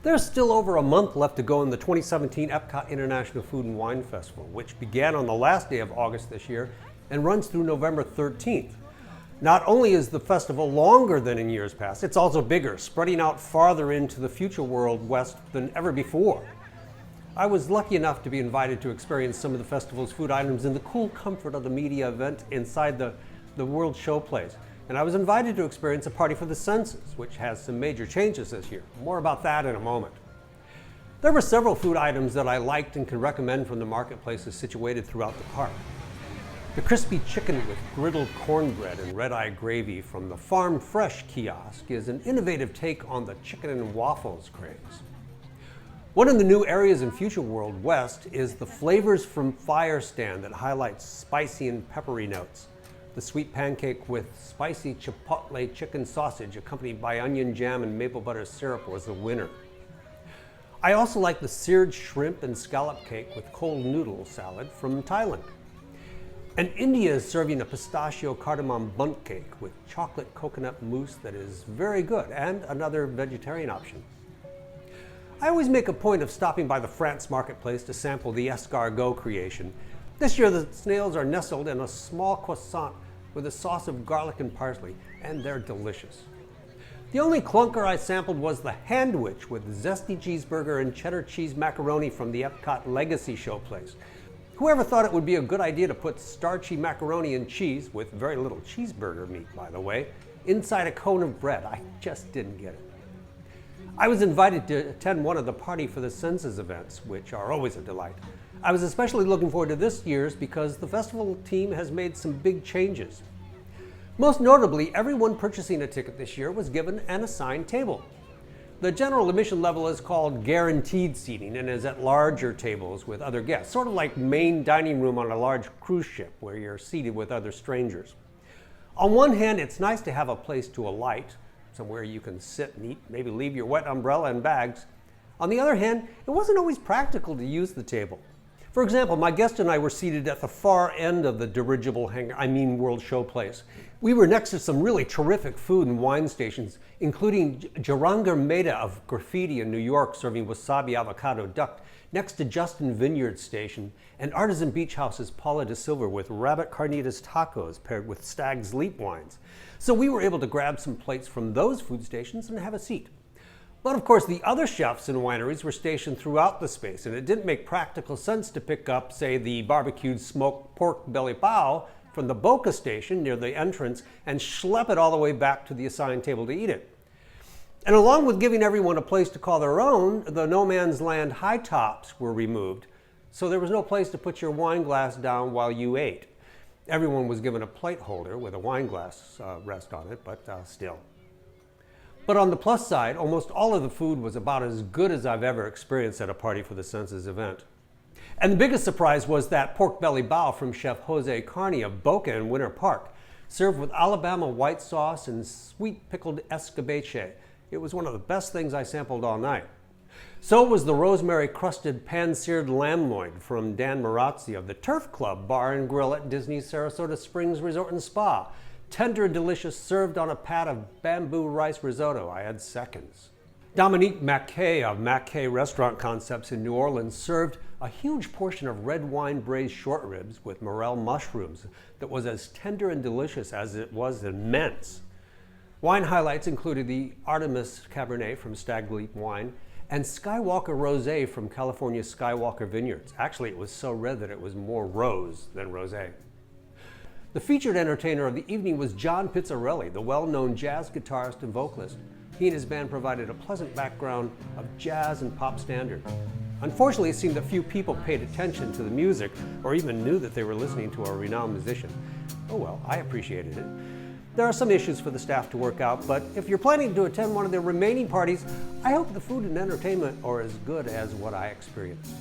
There's still over a month left to go in the 2017 Epcot International Food and Wine Festival, which began on the last day of August this year and runs through November 13th. Not only is the festival longer than in years past, it's also bigger, spreading out farther into the future world west than ever before. I was lucky enough to be invited to experience some of the festival's food items in the cool comfort of the media event inside the World Showplace. And I was invited to experience a party for the senses, which has some major changes this year. More about that in a moment. There were several food items that I liked and can recommend from the marketplaces situated throughout the park. The crispy chicken with griddled cornbread and red-eye gravy from the Farm Fresh kiosk is an innovative take on the chicken and waffles craze. One of the new areas in Future World West is the Flavors from Fire stand that highlights spicy and peppery notes. The sweet pancake with spicy chipotle chicken sausage accompanied by onion jam and maple butter syrup was the winner. I also like the seared shrimp and scallop cake with cold noodle salad from Thailand. And India is serving a pistachio cardamom bundt cake with chocolate coconut mousse that is very good, and another vegetarian option. I always make a point of stopping by the France marketplace to sample the escargot creation. This year the snails are nestled in a small croissant with a sauce of garlic and parsley, and they're delicious. The only clunker I sampled was the handwich with zesty cheeseburger and cheddar cheese macaroni from the Epcot Legacy Showplace. Whoever thought it would be a good idea to put starchy macaroni and cheese, with very little cheeseburger meat by the way, inside a cone of bread? I just didn't get it. I was invited to attend one of the Party for the Senses events, which are always a delight. I was especially looking forward to this year's because the festival team has made some big changes. Most notably, everyone purchasing a ticket this year was given an assigned table. The general admission level is called guaranteed seating and is at larger tables with other guests, sort of like main dining room on a large cruise ship where you're seated with other strangers. On one hand, it's nice to have a place to alight, somewhere you can sit and eat, maybe leave your wet umbrella and bags. On the other hand, it wasn't always practical to use the table. For example, my guest and I were seated at the far end of the dirigible World Showplace. We were next to some really terrific food and wine stations, including Jehangir Mehta of Graffiti in New York serving wasabi avocado duck, next to Justin Vineyard Station, and Artisan Beach House's Paula de Silva with rabbit carnitas tacos paired with Stag's Leap wines. So we were able to grab some plates from those food stations and have a seat. But of course, the other chefs and wineries were stationed throughout the space, and it didn't make practical sense to pick up, say, the barbecued smoked pork belly pao from the Boca station near the entrance and schlep it all the way back to the assigned table to eat it. And along with giving everyone a place to call their own, the no man's land high tops were removed, so there was no place to put your wine glass down while you ate. Everyone was given a plate holder with a wine glass rest on it, but still. But on the plus side, almost all of the food was about as good as I've ever experienced at a Party for the Senses event. And the biggest surprise was that pork belly bao from Chef Jose Carney of Boca in Winter Park, served with Alabama white sauce and sweet pickled escabeche. It was one of the best things I sampled all night. So was the rosemary crusted pan-seared lamb loin from Dan Marazzi of the Turf Club Bar and Grill at Disney's Sarasota Springs Resort and Spa. Tender and delicious, served on a pat of bamboo rice risotto. I had seconds. Dominique Mackay of Mackay Restaurant Concepts in New Orleans served a huge portion of red wine braised short ribs with morel mushrooms that was as tender and delicious as it was immense. Wine highlights included the Artemis Cabernet from Stag Leap Wine and Skywalker Rosé from California Skywalker Vineyards. Actually, it was so red that it was more rose than rosé. The featured entertainer of the evening was John Pizzarelli, the well-known jazz guitarist and vocalist. He and his band provided a pleasant background of jazz and pop standards. Unfortunately, it seemed that few people paid attention to the music or even knew that they were listening to a renowned musician. Oh well, I appreciated it. There are some issues for the staff to work out, but if you're planning to attend one of the remaining parties, I hope the food and entertainment are as good as what I experienced.